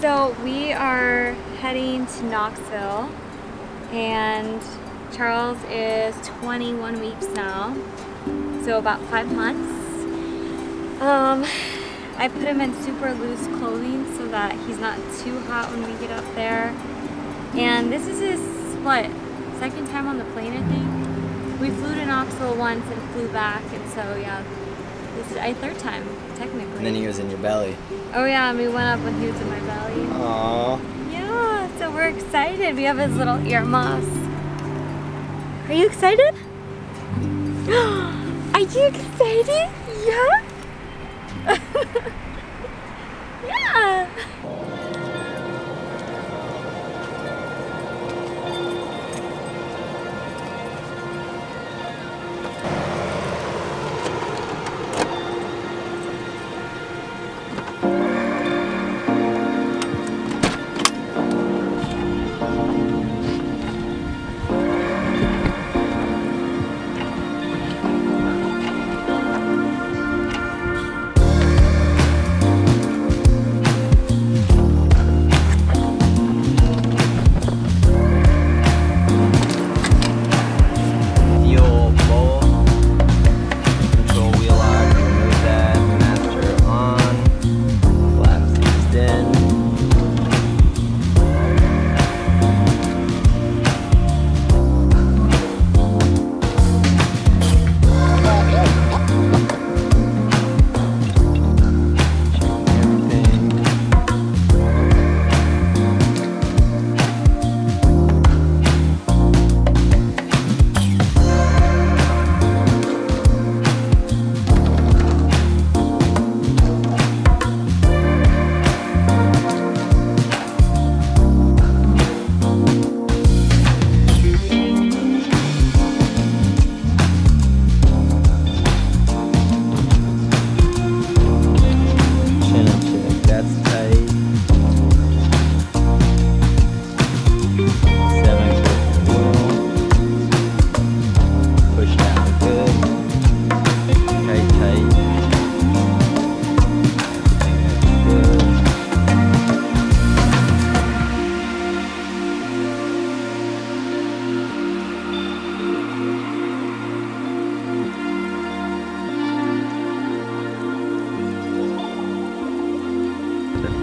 So we are heading to Knoxville, and Charles is 21 weeks now, so about 5 months. I put him in super loose clothing so that he's not too hot when we get up there. And this is his, what, second time on the plane, I think? We flew to Knoxville once and flew back, and so yeah, this is our third time, technically. And then he was in your belly. Oh yeah, and we went up when he was in my belly. Aww. Yeah, so we're excited. We have his little earmuffs. Are you excited? Are you excited? Yeah? Yeah!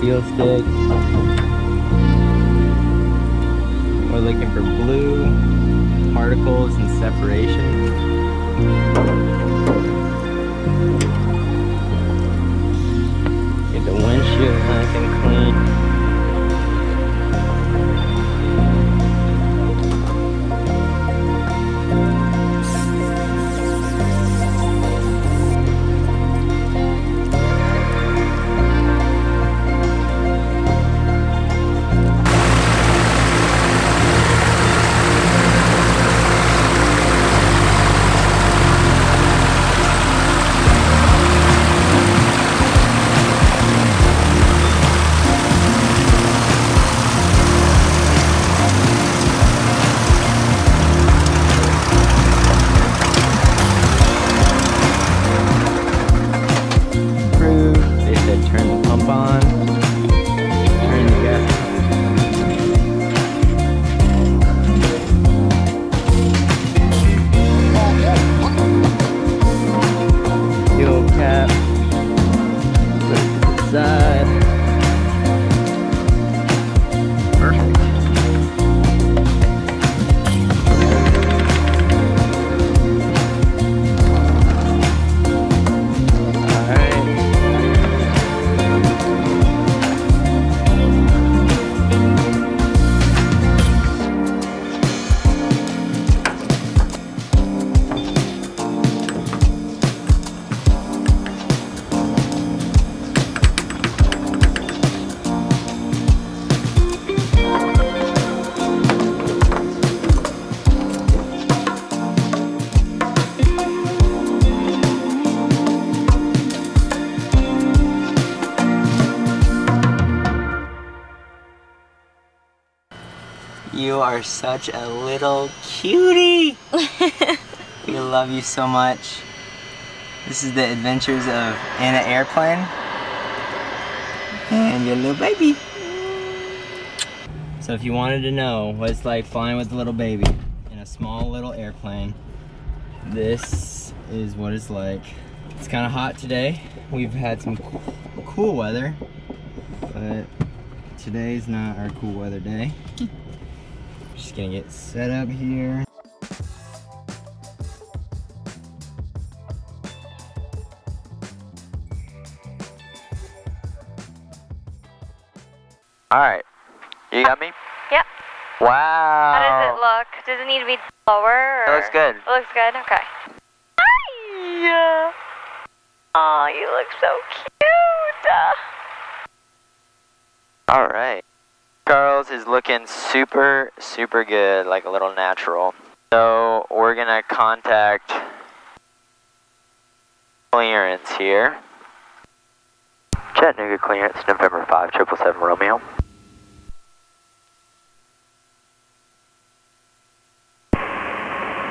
Feel stick. We're looking for blue particles and separation. Get the windshield nice and clean. You are such a little cutie! We love you so much. This is the adventures of Anna Airplane and your little baby. So if you wanted to know what it's like flying with a little baby in a small little airplane, this is what it's like. It's kind of hot today. We've had some cool weather, but today's not our cool weather day. Just gonna get set up here. Alright, you got me? Yep. Wow. How does it look? Does it need to be lower? Or? It looks good. It looks good? Okay. Hi! Oh, you look so cute! Alright. Charles is looking super, super good, like a little natural. So we're gonna contact clearance here. Chattanooga clearance, November 5, 777 Romeo.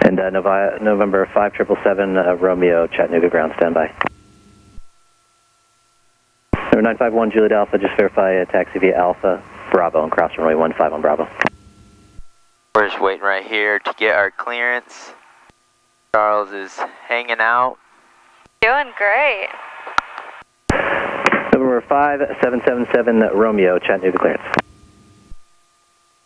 And November 5, 777 Romeo, Chattanooga ground, standby. Number 951, Juliet Alpha, just verify a taxi via Alpha, Bravo, and cross runway 15 on Bravo. We're just waiting right here to get our clearance. Charles is hanging out. Doing great. November 5, 777 Romeo, Chattanooga clearance.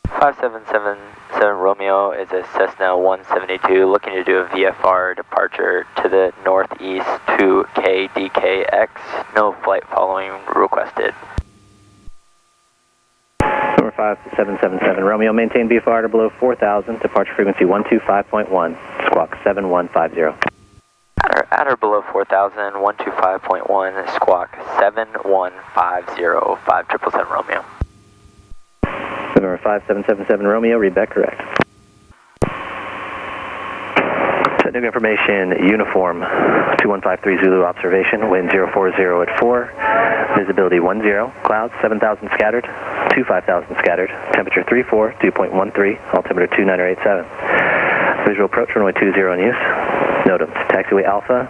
5777 Romeo is a Cessna 172 looking to do a VFR departure to the northeast to KDKX. No flight following requested. Number 5, 777 Romeo, maintain VFR to below 4,000, departure frequency 125.1, squawk 7150. At or below 4,000, 125.1, squawk 7150, 5777 Romeo. November 5777 Romeo, read back correct. Chattanooga information, uniform 2153 Zulu observation, wind 040 at 4, visibility 10, clouds 7,000 scattered, 25,000 scattered, temperature 34, 2.13, altimeter 2987. Visual approach runway 20 in use. NOTAM, taxiway Alpha,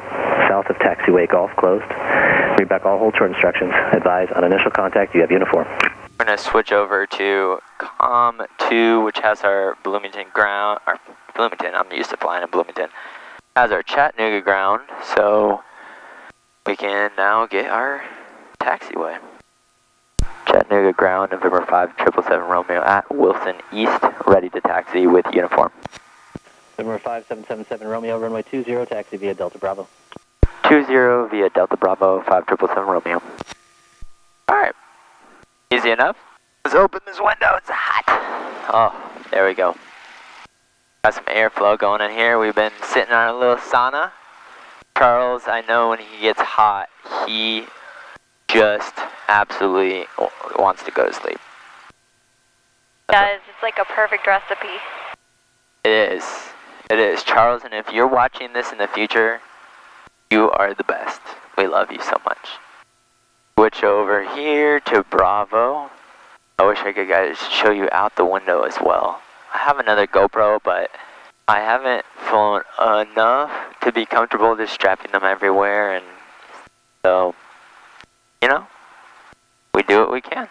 south of taxiway Golf closed. Read back all hold short instructions. Advise on initial contact, you have uniform. We're going to switch over to COM 2, which has our Bloomington ground, I'm used to flying in Bloomington, has our Chattanooga ground, so we can now get our taxiway. Chattanooga ground, November 5, 777 Romeo at Wilson East, ready to taxi with uniform. November 5, 777 Romeo, runway 20, taxi via Delta Bravo. 20 via Delta Bravo, 5777 Romeo. Alright. Easy enough. Let's open this window, it's hot. Oh, there we go. Got some airflow going in here. We've been sitting in our little sauna. Charles, I know when he gets hot, he just absolutely wants to go to sleep. Does. It's like a perfect recipe. It is. It is. Charles, and if you're watching this in the future, you are the best. We love you so much. Switch over here to Bravo. I wish I could guys show you out the window as well. I have another GoPro, but I haven't flown enough to be comfortable just strapping them everywhere, and so, you know, we do what we can.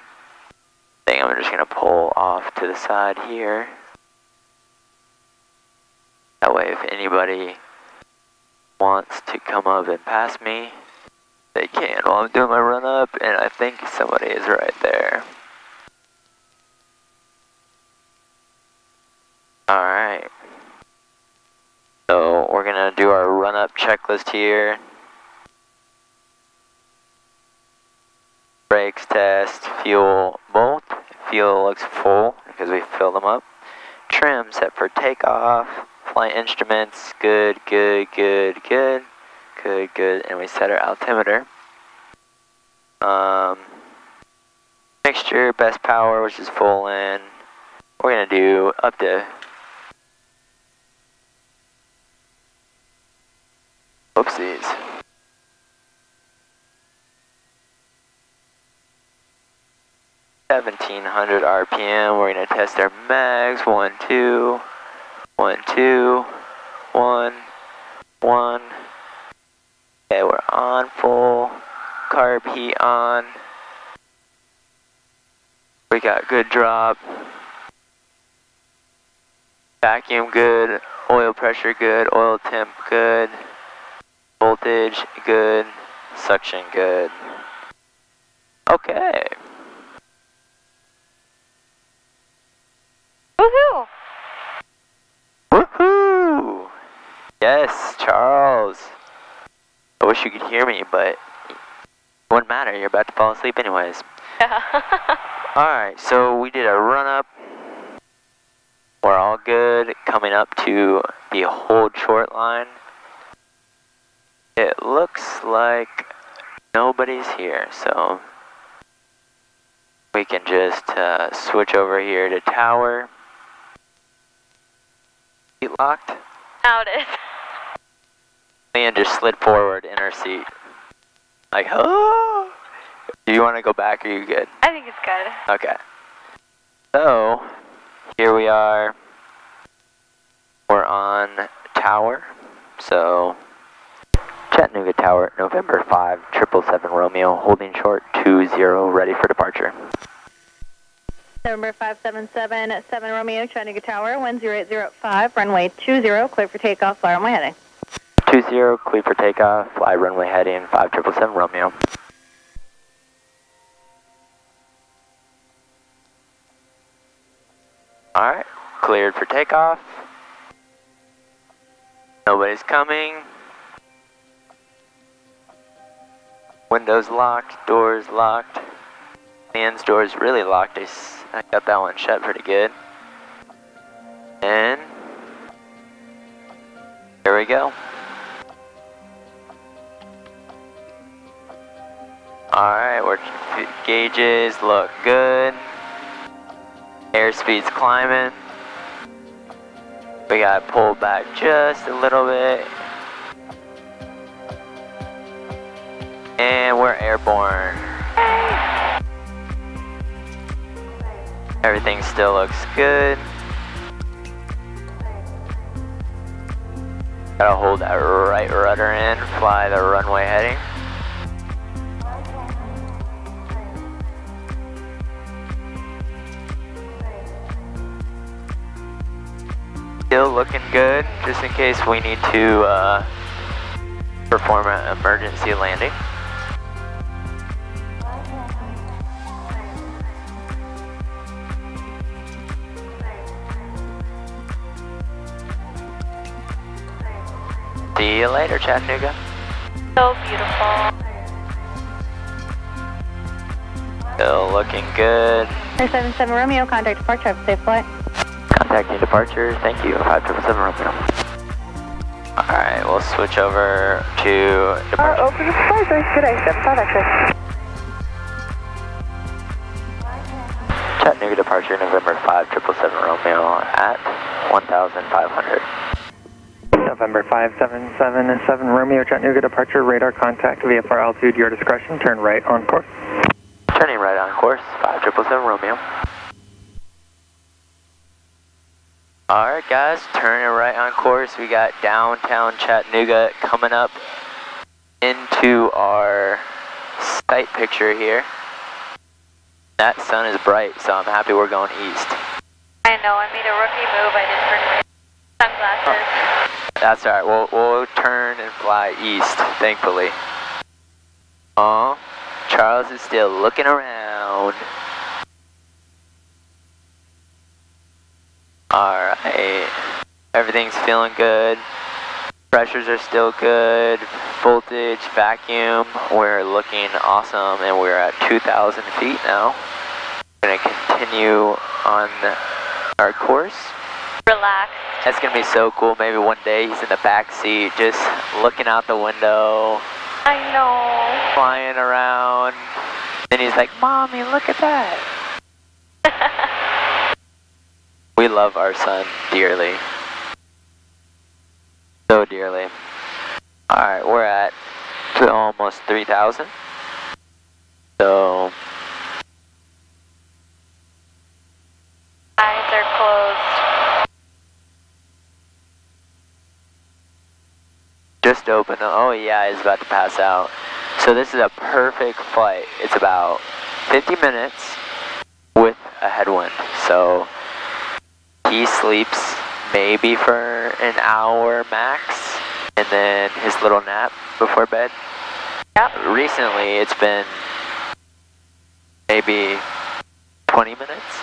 I think I'm just gonna pull off to the side here. That way if anybody wants to come up and pass me, they can while I'm doing my run up, and I think somebody is right there. Alright. So we're gonna do our run up checklist here. Brakes test, fuel both. Fuel looks full because we filled them up. Trim set for takeoff. Flight instruments, good, good, good, good. Good, good, and we set our altimeter. Mixture, best power, which is full in. We're gonna do up to, oopsies. $1,700 RPM. We're gonna test our mags. 1, 2, 1, 2, 1, 1. Okay, we're on full. Carb heat on. We got good drop. Vacuum good, oil pressure good, oil temp good, voltage good, suction good. Okay. Woohoo! Woohoo! Yes, Charles. I wish you could hear me, but it wouldn't matter. You're about to fall asleep anyways. Yeah. Alright, so we did a run up. We're all good. Coming up to the hold short line. It looks like nobody's here, so we can just switch over here to tower. Seat locked. Now it is. And just slid forward in her seat. Like, oh! Do you want to go back or are you good? I think it's good. Okay. So, here we are. We're on tower. So, Chattanooga Tower, November 5, 777 Romeo, holding short 20, ready for departure. November 577, 7 Romeo, Chattanooga Tower, 10805, runway 20, clear for takeoff, fly runway heading. 20, clear for takeoff, fly runway heading, 5777 Romeo. Alright, cleared for takeoff. Nobody's coming. Windows locked, doors locked. Man's door's really locked. I got that one shut pretty good. And here we go. Alright, gauges look good. Airspeed's climbing. We got pulled back just a little bit. And we're airborne. Everything still looks good. Gotta hold that right rudder in, fly the runway heading. Still looking good, just in case we need to perform an emergency landing. See you later, Chattanooga. So beautiful. Still looking good. 377 Romeo, contact departure, have a safe flight. Contacting departure, thank you, 5777 Romeo. Alright, we'll switch over to departure. Open the departure, good day, 75 X-ray. Chattanooga departure, November 5, 777 Romeo at 1,500. November 5777 7 Romeo, Chattanooga departure, radar contact, VFR altitude, your discretion, turn right on course. Turning right on course, 5777 Romeo. Alright guys, turning right on course. We got downtown Chattanooga coming up into our sight picture here. That sun is bright, so I'm happy we're going east. I know, I made a rookie move. I didn't bring my sunglasses. That's alright, we'll turn and fly east, thankfully. Oh, Charles is still looking around. Alright, everything's feeling good. Pressures are still good. Voltage, vacuum, we're looking awesome, and we're at 2,000 feet now. We're gonna continue on our course. Relax. That's gonna be so cool. Maybe one day he's in the back seat, just looking out the window. I know. Flying around. Then he's like, Mommy, look at that. We love our son dearly. So dearly. Alright, we're at almost 3,000. So Eyes are closed. just open. Oh yeah, he's about to pass out. So this is a perfect flight. It's about 50 minutes with a headwind. So he sleeps maybe for an hour max, and then his little nap before bed. Yep. Recently, it's been maybe 20 minutes.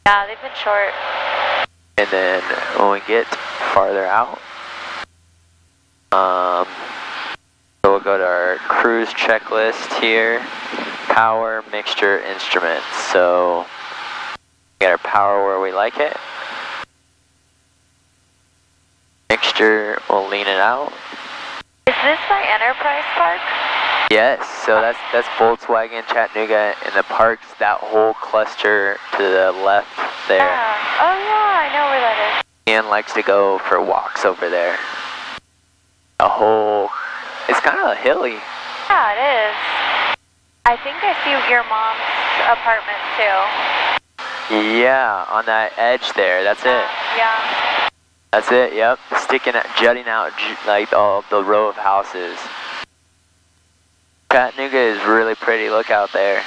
Yeah, they've been short. And then when we get farther out, so we'll go to our cruise checklist here. Power, mixture, instruments. So we got our power where we like it. Mixture, we'll lean it out. Is this by Enterprise Park? Yes, so that's Volkswagen, Chattanooga, and the parks, that whole cluster to the left there. Yeah. Oh yeah, I know where that is. Ian likes to go for walks over there. It's kind of hilly. Yeah, it is. I think I see your mom's apartment too. Yeah, on that edge there, that's it. Yeah. That's it, yep. Jutting out like all the row of houses. Chattanooga is really pretty, look out there.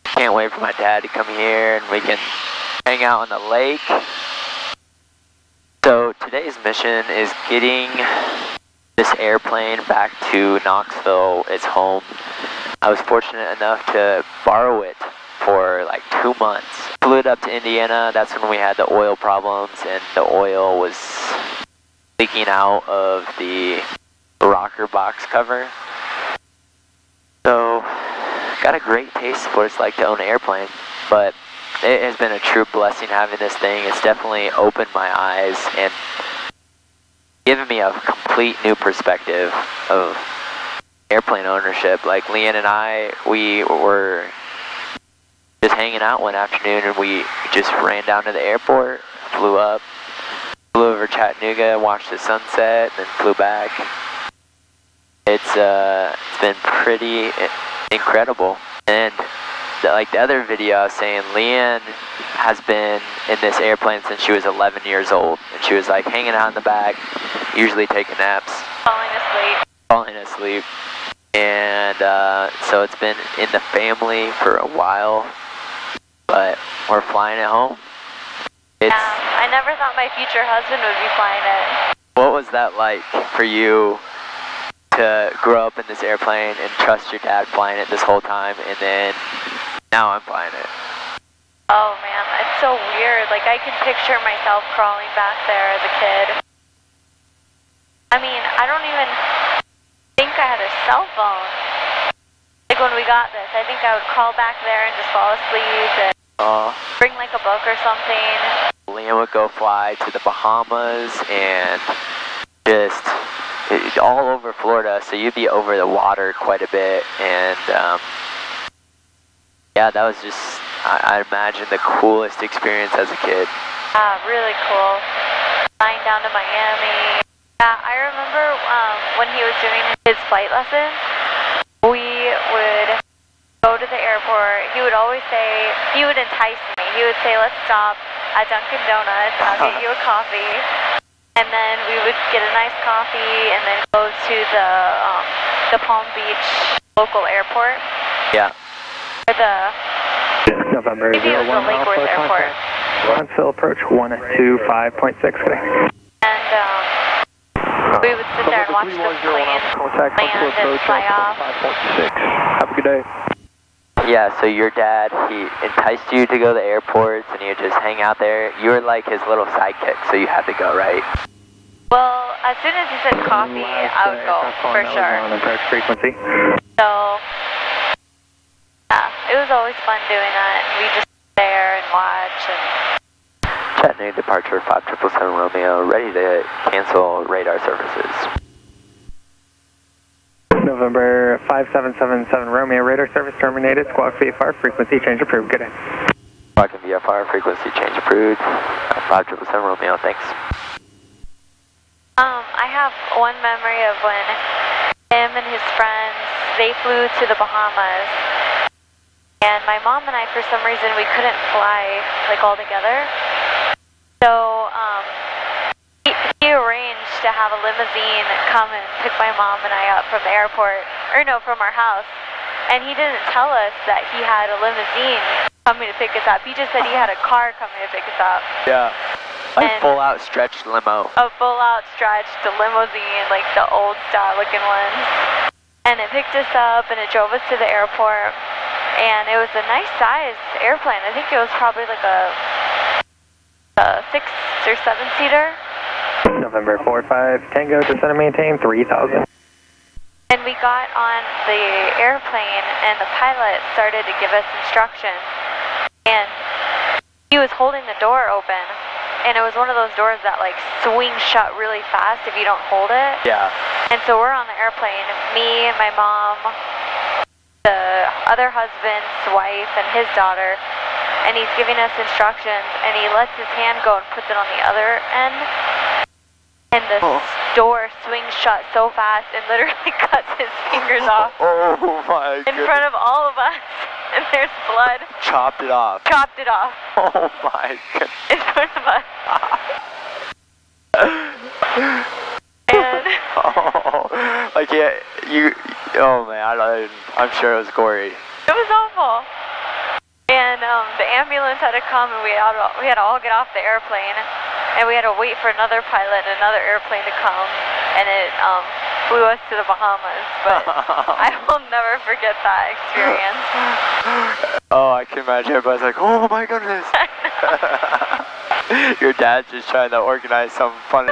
Can't wait for my dad to come here and we can hang out on the lake. So today's mission is getting this airplane back to Knoxville, its home. I was fortunate enough to borrow it for like 2 months. Flew it up to Indiana, that's when we had the oil problems and the oil was leaking out of the rocker box cover. So, got a great taste for what it's like to own an airplane, but it has been a true blessing having this thing. It's definitely opened my eyes and given me a complete new perspective of airplane ownership. Like Leanne and I, we were just hanging out one afternoon and we just ran down to the airport, flew over Chattanooga, watched the sunset, and then flew back. It's been pretty incredible. And like the other video I was saying, Leanne has been in this airplane since she was 11 years old. And she was like hanging out in the back, usually taking naps. Falling asleep. And so it's been in the family for a while, but we're flying it home. Yeah, I never thought my future husband would be flying it. What was that like for you to grow up in this airplane and trust your dad flying it this whole time, and then now I'm flying it? Oh man, it's so weird. Like I can picture myself crawling back there as a kid. I mean, I don't even think I had a cell phone. Like when we got this, I think I would crawl back there and just fall asleep and bring like a book or something. Liam would go fly to the Bahamas and just all over Florida, so you'd be over the water quite a bit, and yeah, that was just, I imagine, the coolest experience as a kid. Really cool. Flying down to Miami. Yeah, I remember when he was doing his flight lessons, we would go to the airport. He would always say, he would entice me. He would say, let's stop at Dunkin' Donuts, I'll get you a coffee. And then we would get a nice coffee and then go to the Palm Beach local airport. Yeah. Or November maybe it was the Lake Worth Airport. Knoxville approach 125.6. And we would sit there and watch the plane land and fly off. Have a good day. Yeah, so your dad, he enticed you to go to the airports and you would just hang out there. You were like his little sidekick, so you had to go, right? Well, as soon as he said coffee, I would go, for sure. Frequency. So, yeah, it was always fun doing that. We just sit there and watch. And Chattanooga departure 5777 Romeo, ready to cancel radar services. November 5777 Romeo, radar service terminated. Squawk VFR, frequency change approved. Good day. Squawk VFR, frequency change approved. 5777 Romeo, thanks. I have one memory of when him and his friends, they flew to the Bahamas. And my mom and I, for some reason, we couldn't fly, like, all together. So, he arranged to have a limousine come and pick my mom and I up from the airport, or no, from our house. And he didn't tell us that he had a limousine coming to pick us up. He just said he had a car coming to pick us up. Yeah. A full out stretched limo. A full out stretched limousine, like the old style looking ones. And it picked us up and it drove us to the airport. And it was a nice size airplane. I think it was probably like a 6 or 7 seater. November 45 Tango, descend and maintain 3,000. And we got on the airplane and the pilot started to give us instructions. And he was holding the door open. And it was one of those doors that like swings shut really fast if you don't hold it. Yeah. And so we're on the airplane, me and my mom, the other husband's wife and his daughter, and he's giving us instructions and he lets his hand go and puts it on the other end. And the door swings shut so fast and literally cuts his fingers off. Oh my god. In front of all of us. And there's blood. Chopped it off. Chopped it off. Oh my god. In front of us. And oh, like yeah, oh man, I'm sure it was gory. it was awful. And the ambulance had to come and we had to all get off the airplane. And we had to wait for another pilot and another airplane to come. And it flew us to the Bahamas. But I will never forget that experience. Oh, I can imagine everybody's like, oh my goodness. Your dad's just trying to organize some fun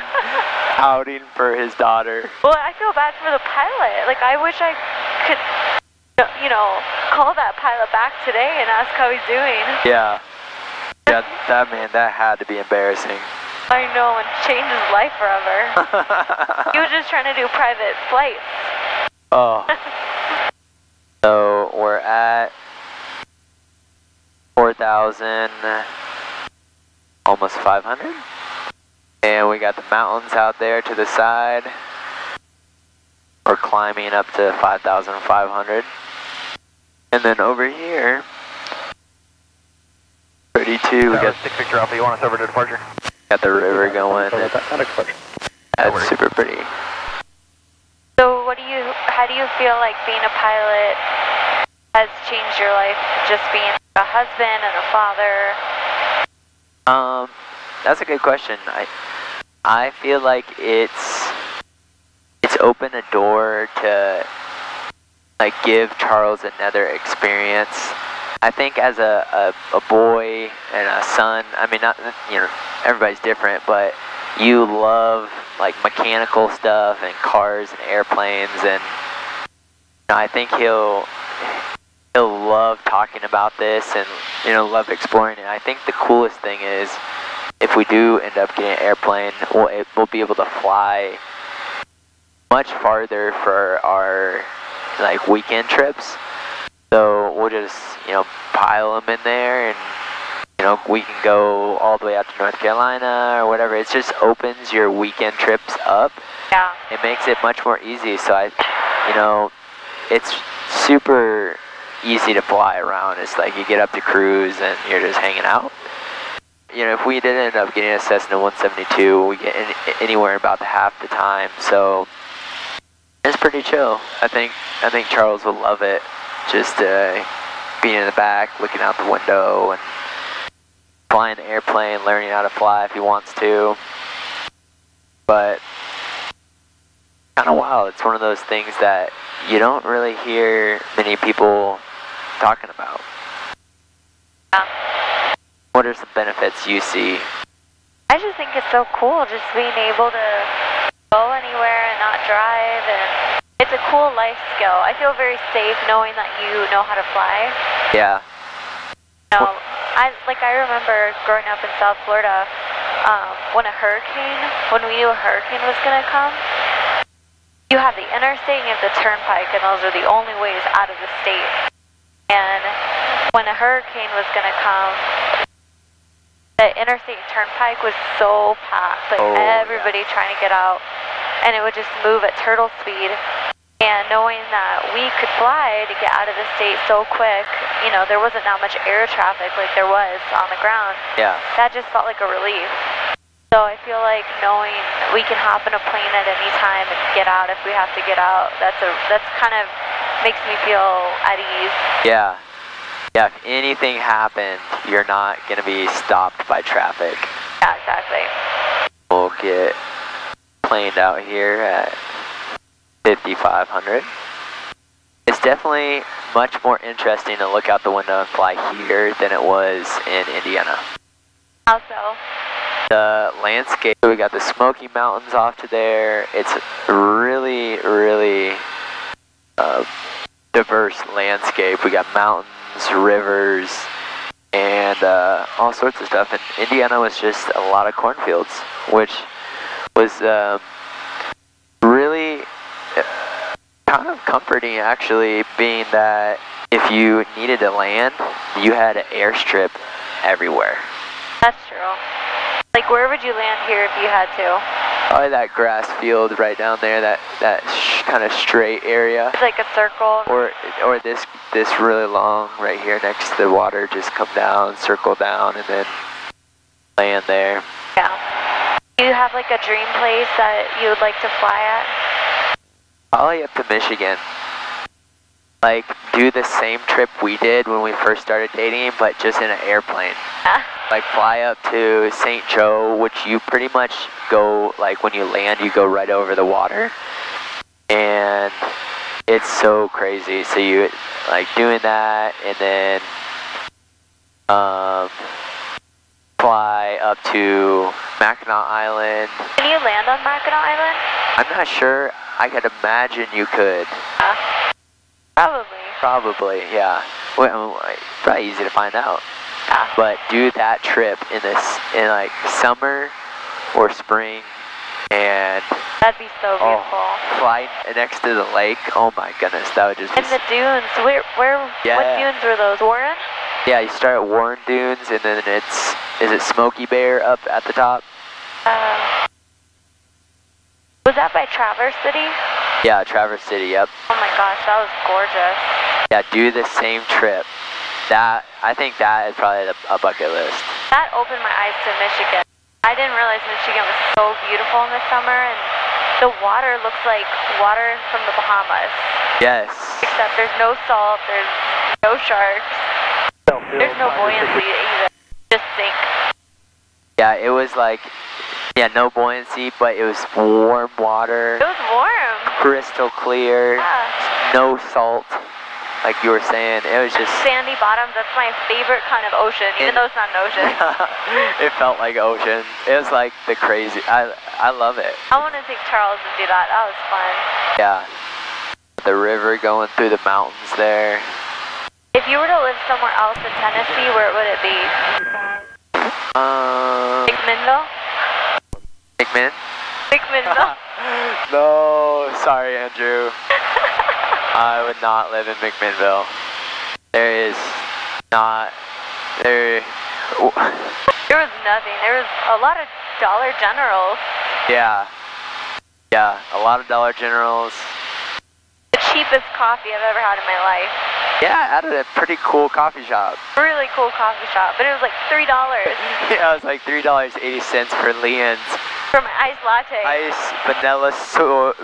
outing for his daughter. Well, I feel bad for the pilot. Like, I wish I could, you know, call that pilot back today and ask how he's doing. Yeah. Yeah, that had to be embarrassing. I know, and change his life forever. He was just trying to do private flights. Oh. So we're at 4,000, almost 500. And we got the mountains out there to the side. We're climbing up to 5,500. And then over here, 32, we got 6 Victor Alpha, you want us over to departure? Got the river going. That's super pretty. So how do you feel like being a pilot has changed your life? Just being a husband and a father? That's a good question. I feel like it's opened a door to like give Charles another experience. I think as a boy and a son, I mean, not, you know, everybody's different, but you love like mechanical stuff and cars and airplanes, and you know, I think he'll love talking about this and, you know, love exploring it. I think the coolest thing is if we do end up getting an airplane, we'll be able to fly much farther for our like weekend trips. So we'll just, you know, pile them in there, and you know, we can go all the way out to North Carolina or whatever. It just opens your weekend trips up. Yeah. It makes it much more easy. So you know, it's super easy to fly around. It's like you get up to cruise and you're just hanging out. You know, if we did end up getting a Cessna 172, we get anywhere about half the time. So it's pretty chill. I think Charles will love it. Just being in the back, looking out the window, and flying the airplane, learning how to fly if he wants to. But kind of wild. It's one of those things that you don't really hear many people talking about. Yeah. What are some benefits you see? I just think it's so cool just being able to go anywhere and not drive, and it's a cool life skill. I feel very safe knowing that you know how to fly. Yeah. You know, I remember growing up in South Florida, when we knew a hurricane was gonna come, you have the interstate and you have the turnpike, and those are the only ways out of the state. And when a hurricane was gonna come, the interstate and turnpike was so packed, like everybody trying to get out, and it would just move at turtle speed. And knowing that we could fly to get out of the state so quick, you know, there wasn't that much air traffic like there was on the ground. Yeah. That just felt like a relief. So I feel like knowing we can hop in a plane at any time and get out if we have to get out, that's kind of makes me feel at ease. Yeah. Yeah, if anything happened, you're not going to be stopped by traffic. Yeah, exactly. We'll get planed out here at 5,500. It's definitely much more interesting to look out the window and fly here than it was in Indiana. How so? The landscape, we got the Smoky Mountains off to there. It's really, really diverse landscape. We got mountains, rivers, and all sorts of stuff. And Indiana was just a lot of cornfields, which was really kind of comforting, actually, being that if you needed to land, you had an airstrip everywhere. That's true. Like, where would you land here if you had to? Probably that grass field right down there, that kind of straight area. It's like a circle. Or this really long right here next to the water, just come down, circle down, and then land there. Yeah. Do you have like a dream place that you would like to fly at? Probably up to Michigan. Like, do the same trip we did when we first started dating, but just in an airplane. Like, fly up to St. Joe, which you pretty much go, like, when you land, you go right over the water. And it's so crazy. So you, like, doing that, and then fly up to Mackinac Island. Can you land on Mackinac Island? I'm not sure. I could imagine you could. Probably. Probably, yeah. Well, probably easy to find out. Yeah. But do that trip in like summer or spring, and That'd be so beautiful. Fly next to the lake. Oh my goodness, that would just be. And the dunes. What dunes were those? Warren? Yeah, you start at Warren Dunes, and then is it Smoky Bear up at the top? Was that by Traverse City? Yeah, Traverse City, yep. Oh my gosh, that was gorgeous. Yeah, do the same trip. I think that is probably a bucket list. That opened my eyes to Michigan. I didn't realize Michigan was so beautiful in the summer, and the water looks like water from the Bahamas. Yes. Except there's no salt, there's no sharks, there's no buoyancy either. Just sink. Yeah, it was like, no buoyancy, but it was warm water. It was warm. Crystal clear. Yeah. No salt, like you were saying. It was just sandy bottoms. That's my favorite kind of ocean, even though it's not an ocean. It felt like ocean. It was like the crazy. I love it. I want to take Charles and do that. That was fun. Yeah. The river going through the mountains there. If you were to live somewhere else in Tennessee, where would it be? McMinnville? McMinn? McMinnville? No, sorry, Andrew. I would not live in McMinnville. There was nothing. There was a lot of Dollar Generals. Yeah, a lot of Dollar Generals. The cheapest coffee I've ever had in my life. Yeah, at a pretty cool coffee shop. Really cool coffee shop, but it was like $3. Yeah, it was like $3.80 for Leon's. For my iced latte. Ice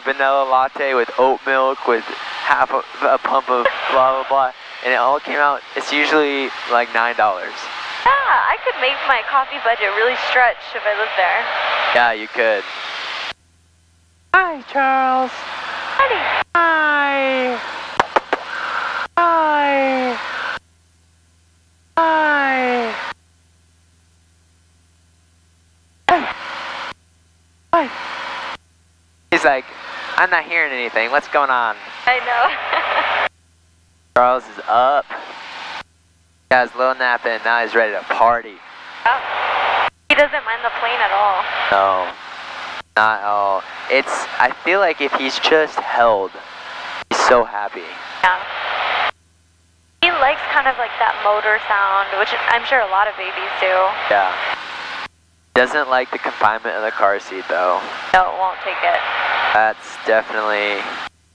vanilla latte with oat milk with half a pump of blah blah blah, and it all came out. It's usually like $9. Yeah, I could make my coffee budget really stretch if I lived there. Yeah, you could. Hi, Charles. Howdy. Hi. Hi. Hi. Hi. He's like, I'm not hearing anything. What's going on? I know. Charles is up. He got his little nap in. Now he's ready to party. Oh. He doesn't mind the plane at all. No, not at all. I feel like if he's just held, he's so happy. Yeah. He likes kind of like that motor sound, which I'm sure a lot of babies do. Yeah. Doesn't like the confinement of the car seat though. No, it won't take it. That's definitely.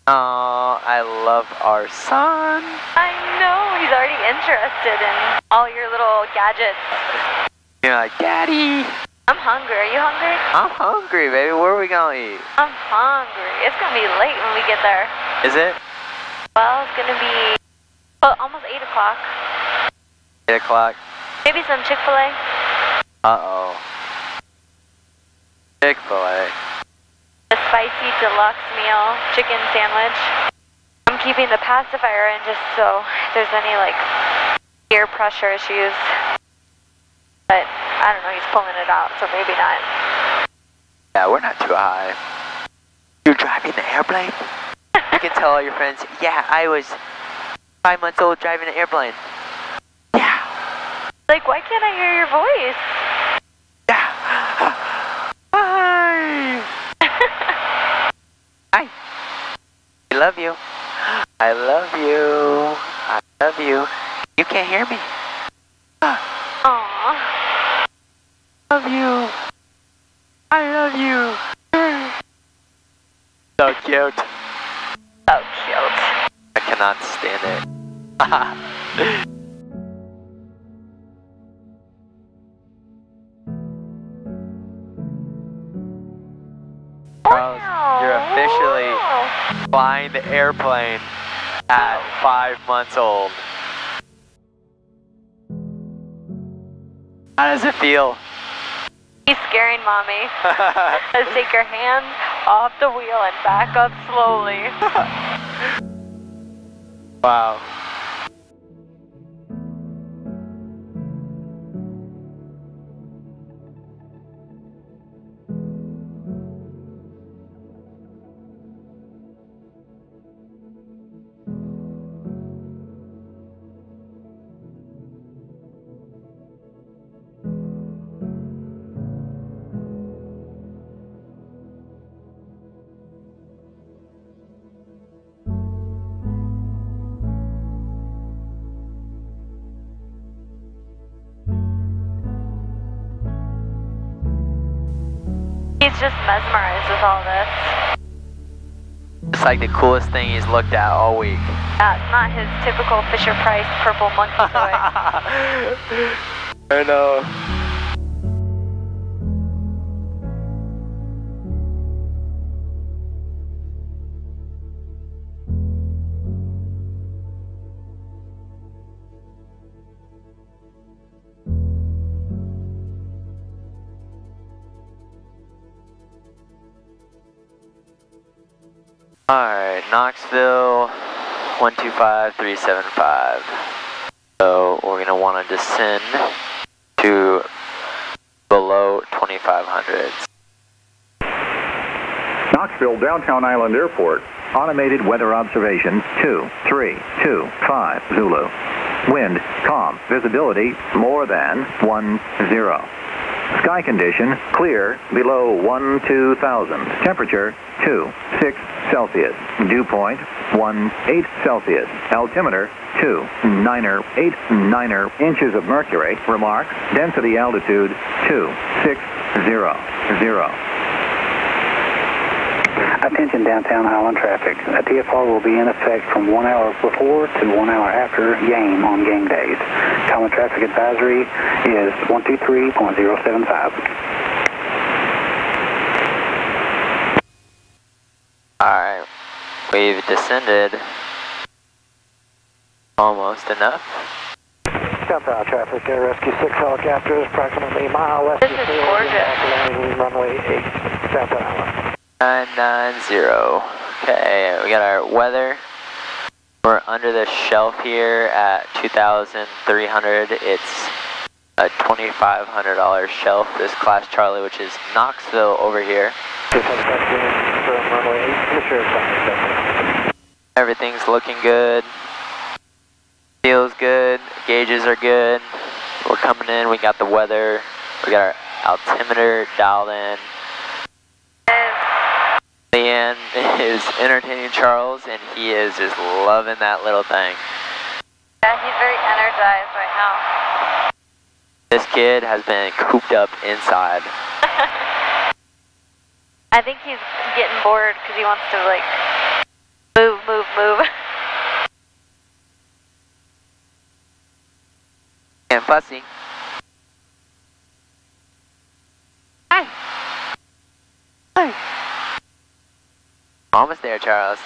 Oh, I love our son. I know, he's already interested in all your little gadgets. You're like, Daddy. I'm hungry. Are you hungry? I'm hungry, baby. Where are we gonna eat? I'm hungry. It's gonna be late when we get there. Is it? Well, it's gonna be almost 8 o'clock. 8 o'clock. Maybe some Chick-fil-A. Uh-oh. Chick-fil-A. The spicy deluxe meal chicken sandwich. I'm keeping the pacifier in just so if there's any like ear pressure issues. But I don't know, he's pulling it out, so maybe not. Yeah, we're not too high. You're driving the airplane? You can tell all your friends, yeah, I was 5 months old driving an airplane. Yeah. Like, why can't I hear your voice? Yeah. Hi. Hi. I love you. I love you. I love you. You can't hear me. Aww. Love you. I love you. So cute. So cute. I cannot stand it. Charles, you're officially flying the airplane at 5 months old. How does it feel? He's scaring mommy. Let's take her hands off the wheel and back up slowly. Wow. He's just mesmerized with all this. It's like the coolest thing he's looked at all week. Yeah, it's not his typical Fisher-Price purple monkey toy. I know. Alright, Knoxville 125375. So we're going to want to descend to below 2500. Knoxville Downtown Island Airport. Automated weather observation 2325 Zulu. Wind calm. Visibility more than 10. Sky condition clear below 12,000. Temperature 26 Celsius. Dew point 18 Celsius. Altimeter 2,989 inches of mercury. Remarks density altitude 2600. Attention downtown Highland traffic. A TFR will be in effect from 1 hour before to 1 hour after game on game days. Common traffic advisory is 123.075. Alright, we've descended almost enough. Downtown traffic, Air Rescue 6 helicopters, approximately a mile west This of is the gorgeous. runway 8, downtown Island. 990. Okay, we got our weather. We're under the shelf here at 2,300. It's a $2,500 shelf, this Class Charlie, which is Knoxville over here. Everything's looking good. Feels good. Gauges are good. We're coming in. We got the weather. We got our altimeter dialed in. Leanne is entertaining Charles, and he is just loving that little thing. Yeah, he's very energized right now. This kid has been cooped up inside. I think he's getting bored because he wants to, like, move. And fussy. Hi. Hi. Almost there, Charles.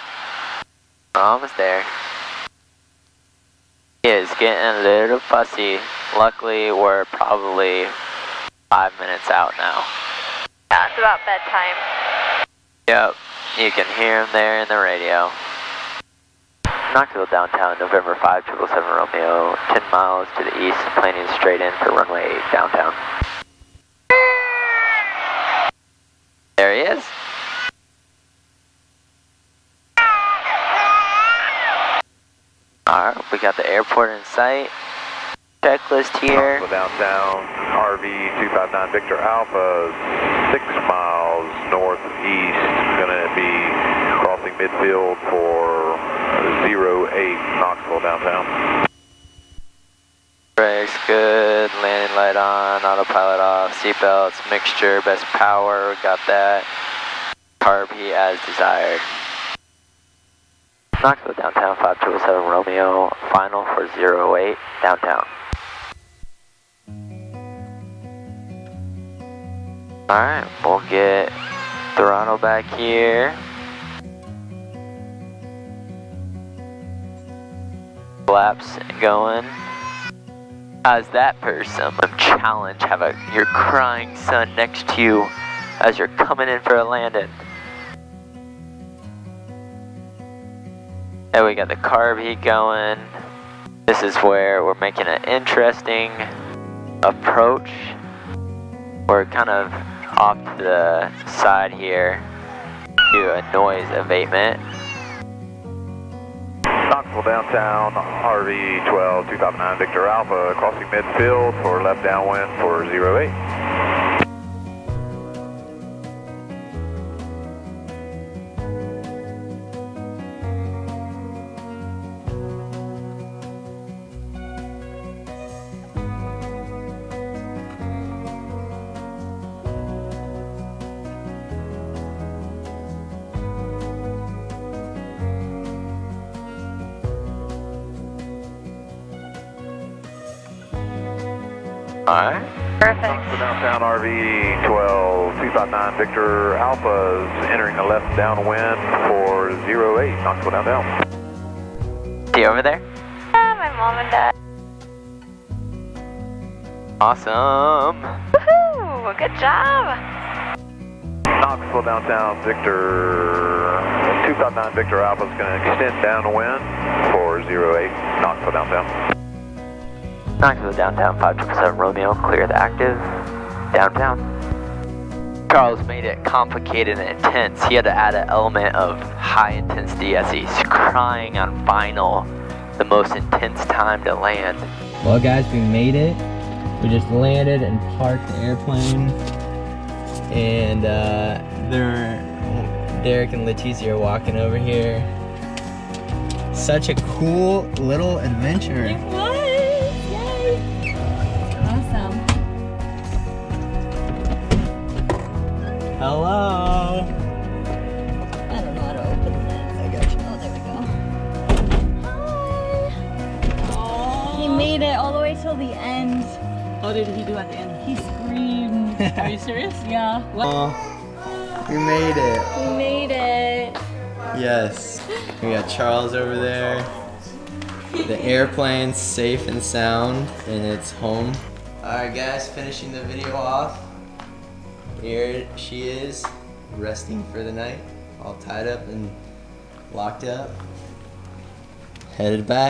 Almost there. He is getting a little fussy. Luckily, we're probably 5 minutes out now. Yeah, it's about bedtime. Yep, you can hear him there in the radio. Knoxville downtown, November 5, 777 Romeo, 10 miles to the east, planing straight in for runway 8 downtown. There he is. Alright, we got the airport in sight. Checklist here. Downtown, RV 259 Victor Alpha, 6 miles northeast. Gonna be crossing midfield for 08 Knoxville downtown. Brakes good, landing light on, autopilot off, seatbelts, mixture, best power, got that. Carb heat as desired. Knoxville downtown, 5207 Romeo, final for 08 downtown. Alright, we'll get throttle back here. Flaps going. How's that for some challenge? Have your crying son next to you as you're coming in for a landing. And we got the carb heat going. This is where we're making an interesting approach. We're kind of off to the side here. Do a noise abatement. Knoxville downtown, RV 12 259 Victor Alpha, crossing midfield for left downwind for 08. Alright. Perfect. Knoxville downtown, RV 12 259 Victor Alpha is entering the left downwind for 08 Knoxville downtown. See you over there? Yeah, my mom and dad. Awesome. Woohoo! Good job. Knoxville downtown, Victor 259 Victor Alpha is going to extend downwind for 08 Knoxville downtown. Knoxville downtown, 5207 Romeo, clear the active, downtown. Charles made it complicated and intense. He had to add an element of high intensity as he's crying on final, the most intense time to land. Well guys, we made it. We just landed and parked the airplane. And Derek and Letizia are walking over here. Such a cool little adventure. It was! Yay! Awesome. Hello! I don't know how to open this. I got you. Oh, there we go. Hi! Aww. He made it all the way till the end. What did he do at the end? He screamed. Are you serious? Yeah. We made it. We made it. Yes. We got Charles over there. The airplane's safe and sound in its home. Alright guys, finishing the video off. Here she is, resting for the night, all tied up and locked up. Headed back.